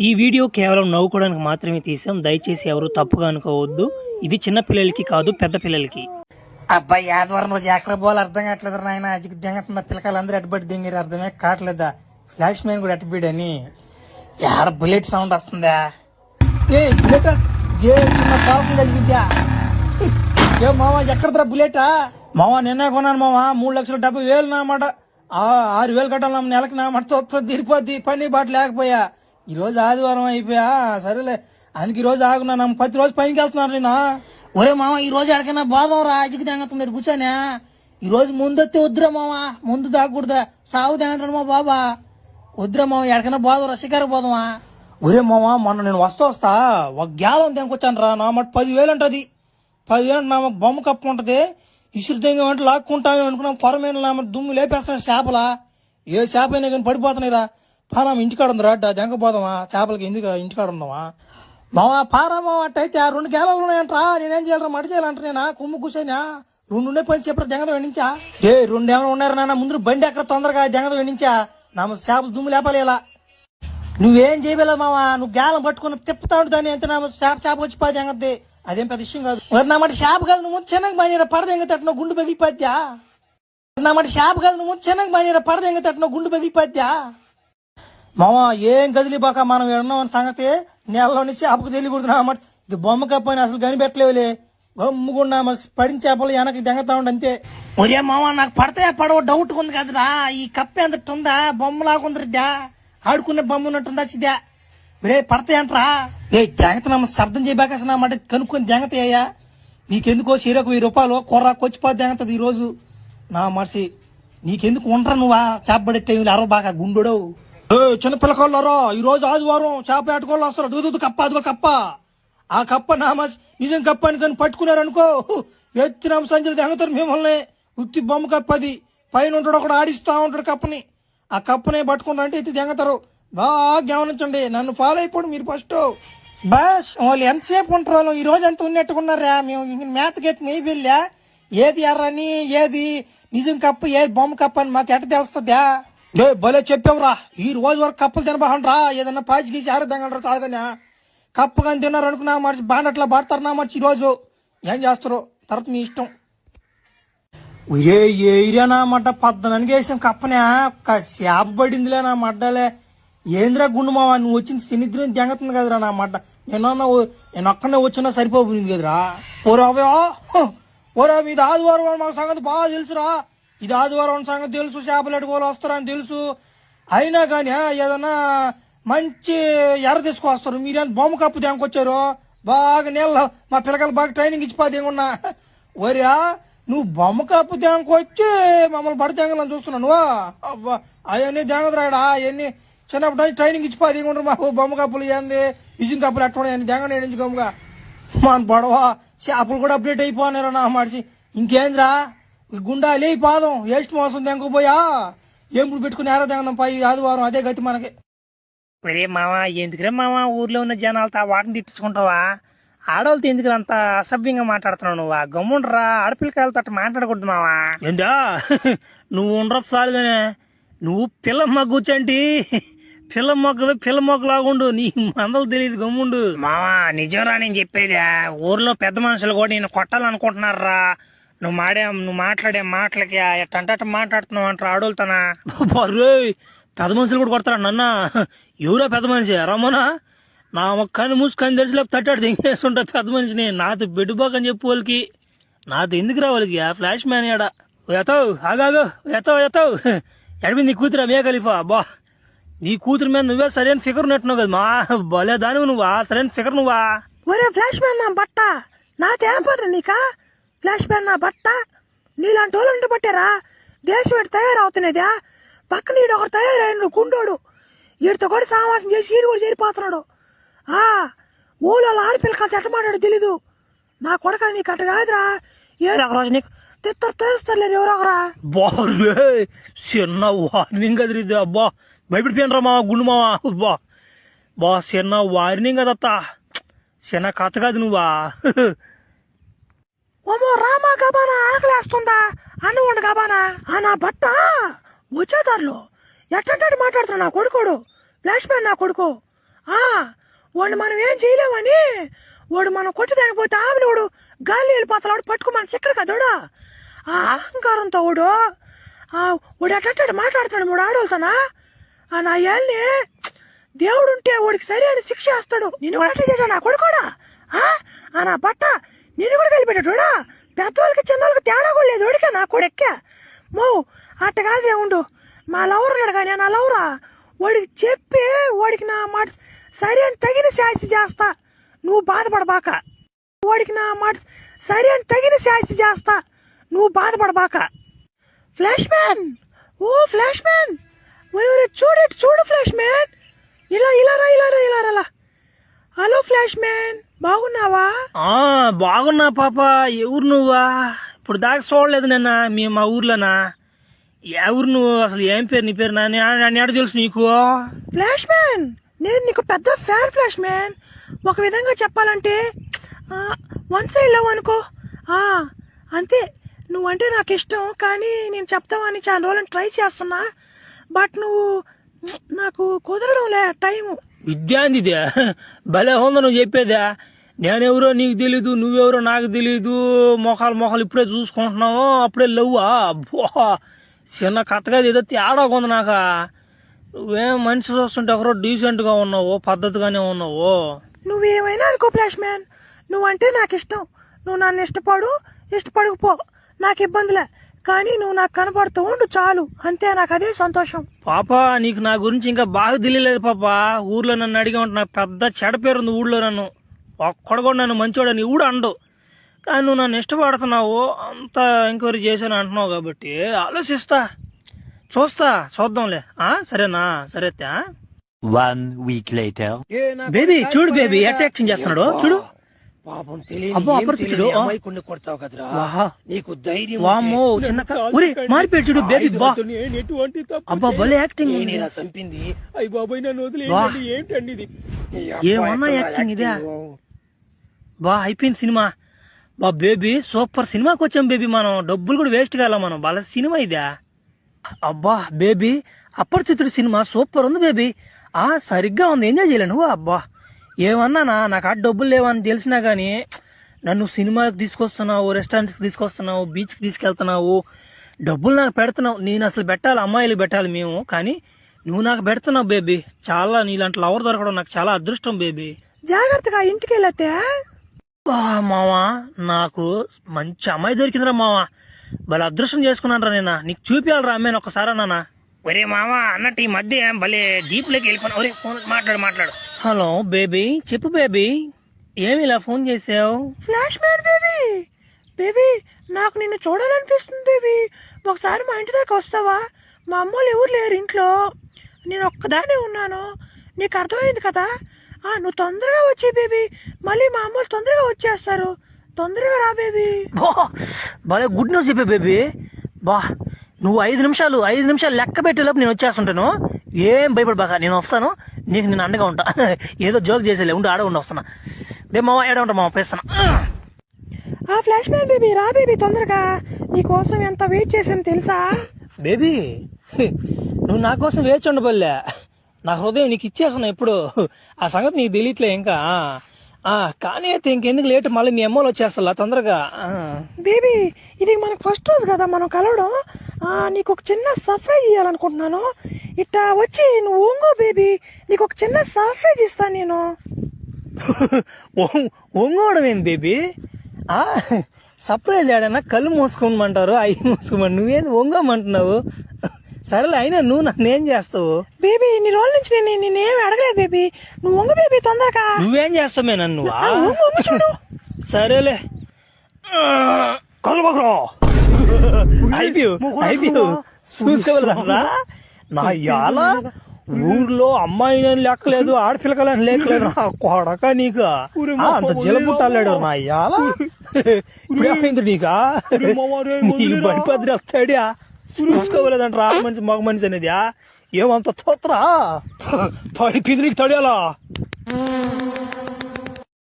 ఈ వీడియో కేవలం నవ్వుకోవడానికి మాత్రమే తీసాం. దయచేసి ఎవరు తప్పుగా అనుకోవద్దు. ఇది చిన్న పిల్లలకి కాదు, పెద్ద పిల్లలకి. అబ్బాయి ఆదివారం రోజు ఎక్కడ పోవాలి అర్థం కావట్లేదు నాయన. అజికి దెంగతున్న పిల్లకాయలు అందరూ అటుబడి దింగిరి అర్థమే కావట్లేదా. ఫ్లాష్ మ్యాన్ కూడా అటుబీడని ఎక్కడ బుల్లెట్ సౌండ్ వస్తుందా? ఏ బుల్లెట్ ఏ చిన్న పాపం కలిగిద్దా? ఏ మావా ఎక్కడరా బుల్లెటా? మావా నిన్న కొన్నాను మావా, 3,70,000 నామాట. 6,000 కట్టాలి నెలకి నామాట. తీరిపోద్ది, పని బాట లేకపోయా. ఈ రోజు ఆదివారం అయిపోయా, సరేలే అందుకు ఈ రోజు ఆగున్నా. ప్రతి రోజు పనికి వెళ్తున్నాను నేను. ఒరే మామ ఈ రోజు ఎక్కడికైనా బాదం రా, అజికి దెంగతున్నాడు కూర్చొని. ఈ రోజు ముందు వస్తే వద్దురా మామ, ముందు దాగకూడదా, సాగు దెంగతాడు మా బాబా. వద్దురా మామ ఎక్కడికైనా బాదం రా, షికారు పోదామా? ఒరే మామ మొన్న నేను వస్తా ఒక గ్యాలం దెంకొచ్చాను రా. నా మాట 10,000 అంటది. 10,000 నా బొమ్మ కప్పు ఉంటది. ఇసురు దెంగ అంటే లాక్కుంటాను అనుకున్నాం. పొరమైన నా దుమ్ము లేపేస్తాను చేపలా. ఏ చేప అయినా కానీ పడిపోతున్నాయి రా. పారా ఇంటికాడ ఉంది రా, దెంగ పోదామా? చేపలకి ఎందుకు ఇంటికాడ ఉందామా? మావా పారా మావా అట్టయితే 2 గేలాలు ఉన్నాయంటరా. నేనేం చేయాలరా, మడి చేయాలంట నేనా? కుమ్ము కూర్చొని 2 ఉండే పని చెప్పరా దెంగద వెండించా. 2 ఏమైనా ఉన్నారు నాన్న, ముందు బండి ఎక్కడ తొందరగా దెంగద వెండించా. నా చేపలు దుమ్ము లేపాలి ఇలా. నువ్వేం చేయలేదు మావా, నువ్వు గేలం పట్టుకుని తిప్పుతా ఉంటు దాన్ని. ఎంత నా చేప వచ్చి పది దెంగద్ది, అదేం పెద్ద విషయం కాదు. నా మాట చేప కాదు, నువ్వు ముందు చిన్నగా బాగా పడదెంగ తట్టిన గుండు పగిలిపోద్యా. నా మాట చేప కాదు, నువ్వు ముందు చిన్నగా బాగా పడదెంగ తట్టిన గుండు పగిలిపోద్యా. మావా ఏం కదిలిపోక మనం ఎడున్నామని సంగతి నెలలో నుంచి చేపకు తెలియకూడదు నా మాట. ఇది బొమ్మ కప్పని అసలు కనిపెట్టలేవులే. గమ్ముకుండా పడిన చేపలు వెనక్కి దెంగతా ఉండి అంతే. ఒరే మావా నాకు పడతాయా పడవ డౌట్ ఉంది కదరా. ఈ కప్ప ఎంత ఉందా, బొమ్మలాగుందిద్దా, ఆడుకునే బొమ్మ ఉన్నట్టుందా చిద్దా. ఒరే పడతాయంటరా. ఏ దెంగతనమ్మ శబ్దం చేయబాక అసలు నా మాట కనుక్కొని దెంగతాయ్యా. నీకెందుకో చీరకు 1000 రూపాయలు కొర్రా కొచ్చిపోతే దెంగతుంది ఈ రోజు నా మనిషి. నీకెందుకు ఉండరా నువ్వా చేప పడేట్టే అరవ బాగా గుండోడవు. చిన్న పిల్లకాళ్ళరా, ఈ రోజు ఆదివారం చేప ఏటకోళ్ళు వస్తారు. దూదు కప్ప, అదిగో కప్ప. ఆ కప్ప నా నిజం కప్ప అని కానీ పట్టుకున్నారనుకో, ఎత్తినామ సంజలు దెంగతారు మిమ్మల్ని. ఉత్తి బొమ్మ కప్ప అది. పైన ఉంటాడు ఒకడు ఆడిస్తా ఉంటాడు కప్పని. ఆ కప్పనే పట్టుకుంటారంటే ఎత్తి దెంగతారు. బాగా గమనించండి, నన్ను ఫాలో అయిపోండి మీరు ఫస్ట్. బస్ వాళ్ళు ఎంతసేపు ఉంటారు వాళ్ళు. ఈ రోజు ఎంత ఉన్నట్టుకున్నారా? మేము మేతకెత్తి మేయి వెళ్ళా. ఏది ఎర్రని, ఏది నిజం కప్ప, ఏది బొమ్మ కప్ప అని మాకు ఎట్ట తెలుస్తుందా? భలే చెప్పావురా. ఈ రోజు వరకు కప్పలు తినబాండ్రా. ఏదన్నా పాచి గీసి ఆరుదంగా తాగనా. కప్ప కానీ తిన్నారు అనుకున్నా మనిషి బాండట్లా పడతారు నా మనిషి. ఈ రోజు ఏం చేస్తారో తర్వాత మీ ఇష్టం. ఏరియానా మడ్డ 14 వేసాం కప్పనే. చేప పడిందిలే నా మడ్డలే. ఏంద్రా గుండు మావా, నువ్వు వచ్చింది శనిద్రం దెంగతుంది కదరా నా మడ్డ. నేను ఒక్కనే వచ్చినా సరిపోయింది కదరా. ఓరా ఇది ఆదివారం మాకు సంగతి బాగా తెలుసురా. ఇది ఆదివారం సంగతి తెలుసు, చేపలు ఎడుకోవాలి వస్తారని తెలుసు. అయినా కానీ ఏదన్నా మంచి ఎర్ర తీసుకొస్తారు. మీరేం బొమ్మ కప్పు దెంకొచ్చారు. బాగా నీళ్ళ మా పిల్లకాయలు బాగా ట్రైనింగ్ ఇచ్చిపోతే ఉన్నా. ఒరియా నువ్వు బొమ్మ కప్పు దెంకొచ్చి మమ్మల్ని పడి దెంగలని చూస్తున్నావు. అబ్బా అవన్నీ దెంగదురాడా. అవన్నీ చిన్నప్పుడు ట్రైనింగ్ ఇచ్చిపోతే ఉండరు మాకు. బొమ్మ కప్పులు ఏంది, ఇజింగ్ కప్పులు ఎట్టుకోండి అని దెంగ నేడించుకోముగా. మన పడవ చేపలు కూడా అప్డేట్ అయిపోయినారా నా మనిషి. ఇంకేంద్రా గుండా లే పాదం ఏస్ట్ మోసం దెంకపోయా. ఏంపుడు పెట్టుకుని ఆరో దెంగం పై ఆదివారం అదే గతి మనకి. ఒరే మావా ఎందుకురా మావా ఊర్లో ఉన్న జనాలతో వాటిని తిట్టించుకుంటావా? ఆడవాళ్ళతో ఎందుకు అంత అసభ్యంగా మాట్లాడుతున్నావు నువ్వా? గమ్ముండ్రా, ఆడపిల్లకాయలతో అట్లా మాట్లాడకూడదు మావా. ఏంటా నువ్వు ఉండరు చాలుగానే. నువ్వు పిల్ల మగ్గుచ్చంటి, పిల్ల మొగ్గలాగుండు. నీ మందలు తెలియదు, గమ్ముండు. మావా నిజంరా నేను చెప్పేదా. ఊర్లో పెద్ద మనుషులు కూడా నేను కొట్టాలనుకుంటున్నారా. నువ్వు మాట్లాడే మాటలకి ఎట్టంట మాట్లాడుతున్నావు అంటారు ఆడోళ్ళతోనా. బర్రే పెద్ద మనుషులు కూడా కొడతారా నన్న? ఎవరో పెద్ద మనిషి రమ్మనా? నా కన్ను మూసుకొని తెలిసిలేపు తట్టాడు దింగేస్తుంటా పెద్ద మనిషిని. నాతో బెడ్డుబాకని చెప్పు వాళ్ళకి. నాతో ఎందుకు రా వాళ్ళకి ఆ ఫ్లాష్ మ్యాన్ ఎడ. ఎతావు ఆగాగు, ఎతావు ఎడమి నీ కూతురా మే ఖలీఫా. బా నీ కూతురు మీద నువ్వే సరైన ఫిగర్ ఉన్నట్టున్నావు కదా మా. భలే దానివి నువ్వా, సరైన ఫిగర్ నువ్వా. ఒరే ఫ్లాష్ మ్యాన్ నా బట్ట నా తేపదు నీకా. ఫ్లాష్ మ్యాన్ నా బట్ట నీలాంటి వాళ్ళు ఉండి పట్టారా దేశం ఎటు తయారవుతున్నదా. పక్కన ఈడు ఒకటి తయారైన గుండోడు. వీడితో కూడా సావాసం చేసి ఈడు కూడా చేరిపోతున్నాడు. ఊళ్ళో ఆడపిల్లకాలు చెట్ట మాట్లాడు తెలీదు. నా కొడక నీకు అట్ట కాదురా. ఏదో ఒక రోజు నీకు తెస్తారులేదు ఎవరో ఒకరా. బారే చిన్న వార్నింగ్ కదిరిద్ది. అబ్బా భయపడిపోయినరా మా గుండు మావా. బా చిన్న వార్నింగ్ కదత్తా, చిన్న కథ కాదు నువ్వా. ఓమో రామా గబానా ఆకలేస్తుందా అన్నం వండు గబానా. నా బట్ట వచ్చేదారులు ఎట్టంటే మాట్లాడుతున్నా నా కొడుకోడు ఫ్లాష్ మ్యాన్ నా కొడుకు. వాడు మనం ఏం చేయలేమని వాడు మనం కొట్టి దానిపోతే ఆమెను వాడు గాలి వెళ్ళిపోతాడు పట్టుకో మన చిక్కడ కదోడా ఆ అహంకారంతో వాడు అట్ట మాట్లాడుతాడు మూడు ఆడవుతానా నా ఏళ్ళని దేవుడు ఉంటే వాడికి సరి అని శిక్ష వేస్తాడు. నేను కూడా అట్లా చేశాడు నా కొడుకోడా నా బట్ట నేను కూడా కలిపెట్టాడుడా. పెద్దవాళ్ళకి చిన్నవాళ్ళకి తేడా కూడా లేదు వాడికా నా కొడుక్కే మో అట్ట కాదే ఉండు. మా లవర్ కానీ నా లవరా వాడికి చెప్పి వాడికి నా మాట సరి అని తగిన శాస్తి చేస్తా, నువ్వు బాధపడబాక. వాడికి నా మాట సరి అని తగిన శాస్తి చేస్తా, నువ్వు బాధపడబాక. ఫ్లాష్ మ్యాన్ ఫ్లాష్ మ్యాన్ చూడు ఫ్లాష్ మ్యాన్ ఇలా హలో ఫ్లాష్ మ్యాన్ బాగున్నావా? బాగున్నా పాప. ఎవరు నువ్వా? ఇప్పుడు దాకా చూడలేదు నిన్న మా ఊర్లోనా. ఎవరు నువ్వు అసలు? ఏం పేరు నీ పేరు? నన్ను ఎడ తెలుసు నీకు? ఫ్లాష్ మ్యాన్ నేను నీకు పెద్ద ఫ్యాన్ ఫ్లాష్ మ్యాన్. ఒక విధంగా చెప్పాలంటే వన్ సైడ్ లవ్ అనుకో. అంతే. నువ్వంటే నాకు ఇష్టం, కానీ నేను చెప్తావని చాలా రోజులు ట్రై చేస్తున్నా. బట్ నువ్వు నాకు కుదరడంలే టైము. విద్యాందిదే భలే ఉందా నువ్వు చెప్పేదా? నేనెవరో నీకు తెలీదు, నువ్వెవరో నాకు తెలీదు. మొఖాలు ఇప్పుడే చూసుకుంటున్నావు, అప్పుడే లవ్వా? చిన్న కథగా ఏదో తేడా ఉంది నాక. నువ్వేం మనిషి చూస్తుంటే ఒకరో డీసెంట్ గా ఉన్నావు, పద్ధతిగానే ఉన్నావు. నువ్వేమైనా అనుకో ఫ్లాష్ మ్యాన్, నువ్వంటే నాకు ఇష్టం. నువ్వు నన్ను ఇష్టపడకపో నాకు ఇబ్బందిలే, కానీ నువ్వు నాకు కనపడుతూ ఉండు చాలు, అంతే. నాకు అదే సంతోషం. పాప నీకు నా గురించి ఇంకా బాగా తెలియలేదు పాప. ఊర్లో నన్ను అడిగా ఉంటే నాకు పెద్ద చెడ పేరుంది ఊళ్ళో. నన్ను ఒక్కడు కూడా నన్ను మంచోడని ఊడు అండు, కానీ నువ్వు నన్ను ఇష్టపడుతున్నావు, అంత ఎంక్వైరీ చేశాను అంటున్నావు కాబట్టి ఆలోచిస్తా, చూద్దాంలే. సరేనా? సరే. 1 week later. బేబీ చూడు, బేబీ అట్రాక్షన్ చేస్తున్నాడు చూడు. పాపం తెలియదు అమ్మాయికుడిని కొడతావు కదరా, నీకు ధైర్యం. వామ్మో చిన్న మారిపోయాడు చూడు బేబీ. అబ్బా భలే యాక్టింగ్. చంపింది అయ్యి బాబాయ్ నన్ను వదిలేయండి. ఏంటండి ఇది? ఏమన్నా యాక్టింగ్ ఇదే? అయిపోయింది సినిమా. బేబీ సూపర్ సినిమాకి వచ్చాం బేబీ. మనం డబ్బులు కూడా వేస్ట్ కాల, మనం వాళ్ళ సినిమా ఇదే. అబ్బా బేబీ అపరిచితుడు సినిమా సూపర్ ఉంది బేబీ. సరిగ్గా ఉంది, ఎంజాయ్ చేయలేను. అబ్బా ఏమన్నానా, నాకు ఆ డబ్బులు లేవని తెలిసినా గానీ నన్ను సినిమాకి తీసుకొస్తున్నావు, రెస్టారెంట్స్కి తీసుకొస్తున్నావు, బీచ్కి తీసుకెళ్తున్నావు, డబ్బులు నాకు పెడుతున్నావు. నేను అసలు పెట్టాలి, అమ్మాయిలకు పెట్టాలి మేము, కానీ నువ్వు నాకు పెడుతున్నావు బేబీ. చాలా నీలాంటి లవర్ దొరకడం నాకు చాలా అదృష్టం బేబీ. జాగ్రత్తగా ఇంటికి వెళ్ళతే. మావా నాకు మంచి అమ్మాయి దొరికిందిరా మావా, భలే అదృష్టం చేసుకున్నాను రా. నేను నీకు చూపించాలరా అమ్మాయిని ఒక్కసారా నాన్న. ఒరే మామ అన్నట్టు ఈ మధ్య భలే డీప్ లోకి వెళ్ళిపోయినా. ఒరే ఫోన్ మాట్లాడు. హలో బేబీ, చెప్పు బేబీ, ఏమి ఇలా ఫోన్ చేసావు? ఫ్లాష్ మ్యాన్ బేబీ నాకు నిన్ను చూడాలనిపిస్తుంది బేబీ. ఒకసారి మా ఇంటి దాకా వస్తావా? మా అమ్మోళ్ళు ఎవరు లేరు ఇంట్లో, నేను ఒక్కదానే ఉన్నాను. నీకు అర్థమైంది కదా? నువ్వు తొందరగా వచ్చే బేబీ, మళ్ళీ మా అమ్మోళ్ళు తొందరగా వచ్చేస్తారు. తొందరగా రా బేబీ. భలే గుడ్ న్యూస్ చెప్పే బేబీ. నువ్వు 5 నిమిషాలు లెక్క పెట్టేలోపు నేను వచ్చేస్తుంటాను. ఏం భయపడబాక, నేను వస్తాను. నీకు నేను అండగా ఉంటా. ఏదో జోక్ చేసేలే, ఉండి ఆడ ఉండి వస్తున్నా. రే మామ ఏడ ఉంటా మామ, పేస్తాను. ఫ్లాష్ మ్యాన్ బేబీ రా బేబీ తొందరగా, నీకోసం ఎంత వెయిట్ చేశాను తెలుసా? బేబీ నువ్వు నా కోసం వేచి ఉండబోలే, నా హృదయం నీకు ఇచ్చేస్తున్నా ఎప్పుడు. ఆ సంగతి నీకు తెలియట్లే ఇంకా. కానీ అయితే ఇంకెందుకు లేట్, మళ్ళీ మీ అమ్మలు వచ్చేస్తా తొందరగా. బేబీ ఇది మనకు ఫస్ట్ రోజు కదా మనం కలవడం, నీకు ఒక చిన్న సర్ప్రైజ్ ఇవ్వాలనుకుంటున్నాను. ఇట్టా వచ్చి నువ్వు ఒంగో బేబీ, నీకు ఒక చిన్న సర్ప్రైజ్ ఇస్తాను నేను. ఒంగోవడం ఏంది బేబీ? సర్ప్రైజ్ ఆడన్నా కళ్ళు మూసుకోమంటారు, అవి మూసుకోమని నువ్వేంది ఒంగోమంటున్నావు? సరేలే, అయినా నువ్వు నన్నేం చేస్తావు బేబీ? ఇన్ని రోజుల నుంచి నేనేమి అడగలేదు బేబీ, నువ్వు ఒంగ బేబీ తొందరగా. నువ్వేం చేస్తావు నన్ను? చూడు. సరేలే చూసుకోవాలరా నా ఇయాల ఊర్లో అమ్మాయి లెక్కలేదు, ఆడపిల్లకలని లెక్కలేదు. నా కొడక నీకు అంత జలపుట్టాలేడు నా ఇయాల. ఇప్పుడేమైంది నీకా? నీకు బడిపద్రి వస్తాడా? చూసుకోవలేదంటారా మనిషి మగ మనిషి అనేది? ఏమంత తోత్రా పడి పిదిరికి తడియాలా?